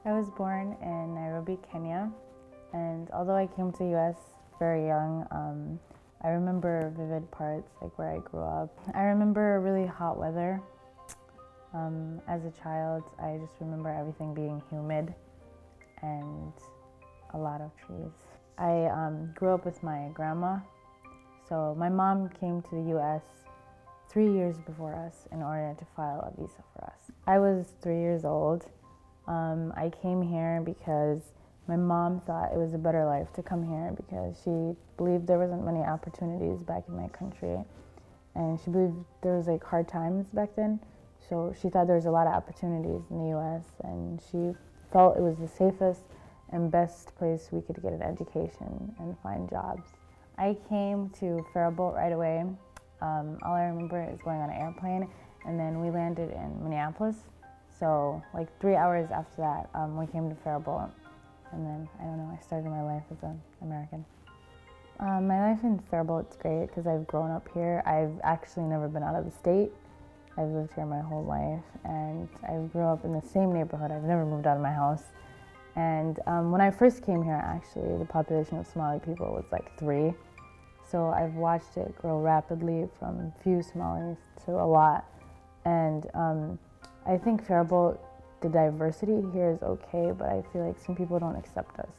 I was born in Nairobi, Kenya, and although I came to the U.S. very young, I remember vivid parts like where I grew up. I remember really hot weather. As a child, I just remember everything being humid and a lot of trees. I grew up with my grandma, so my mom came to the U.S. 3 years before us in order to file a visa for us. I was 3 years old. I came here because my mom thought it was a better life to come here because she believed there wasn't many opportunities back in my country, and she believed there was like hard times back then. So she thought there was a lot of opportunities in the U.S. and she felt it was the safest and best place we could get an education and find jobs. I came to Faribault right away. All I remember is going on an airplane, and then we landed in Minneapolis. So like 3 hours after that, we came to Faribault, and then I don't know, I started my life as an American. My life in Faribault is great because I've grown up here. I've actually never been out of the state. I've lived here my whole life, and I grew up in the same neighborhood. I've never moved out of my house. And when I first came here, actually, the population of Somali people was like 3. So I've watched it grow rapidly from few Somalis to a lot. And I think Faribault, the diversity here is okay, but I feel like some people don't accept us,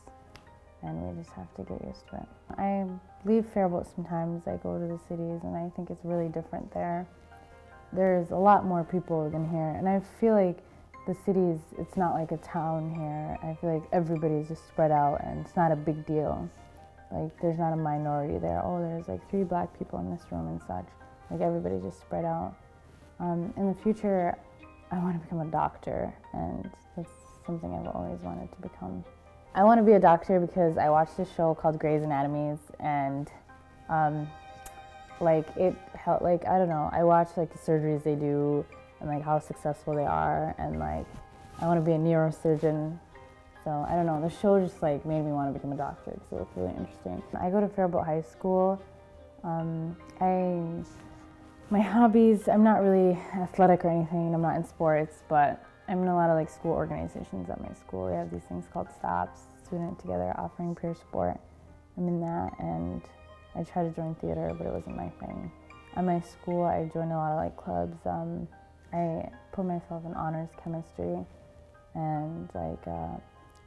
and we just have to get used to it. I leave Faribault sometimes. I go to the cities, and I think it's really different there. There's a lot more people than here, and I feel like the cities, it's not like a town here. I feel like everybody's just spread out, and it's not a big deal. Like, there's not a minority there. Oh, there's like 3 black people in this room and such. Like, everybody's just spread out. In the future, I want to become a doctor, and that's something I've always wanted to become. I want to be a doctor because I watched this show called Grey's Anatomy, and like it helped. Like, I don't know, I watch like the surgeries they do and like how successful they are, and like I want to be a neurosurgeon. So I don't know, the show just like made me want to become a doctor because it looked really interesting. I go to Faribault High School. My hobbies, I'm not really athletic or anything, I'm not in sports, but I'm in a lot of like school organizations at my school. We have these things called STOPs, Student Together Offering Peer Support. I'm in that, and I tried to join theater, but it wasn't my thing. At my school, I joined a lot of like clubs. I put myself in honors chemistry, and like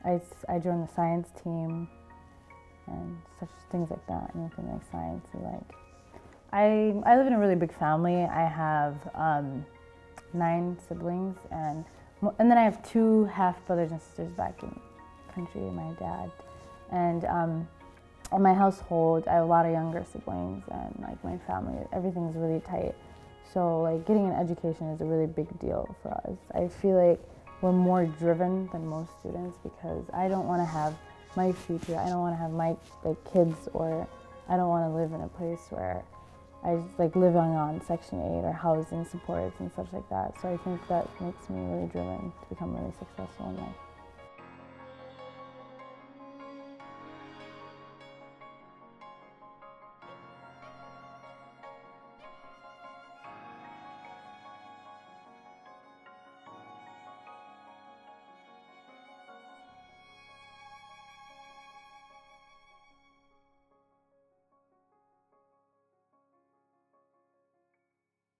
I joined the science team and such things like that. Anything like science, like. I live in a really big family. I have 9 siblings, and then I have 2 half brothers and sisters back in the country, my dad. And in my household, I have a lot of younger siblings, and like my family, everything's really tight. So like getting an education is a really big deal for us. I feel like we're more driven than most students because I don't want to have my future, I don't want to have my like kids, or I don't want to live in a place where I just like living on Section 8 or housing supports and such like that. So I think that makes me really driven to become really successful in life.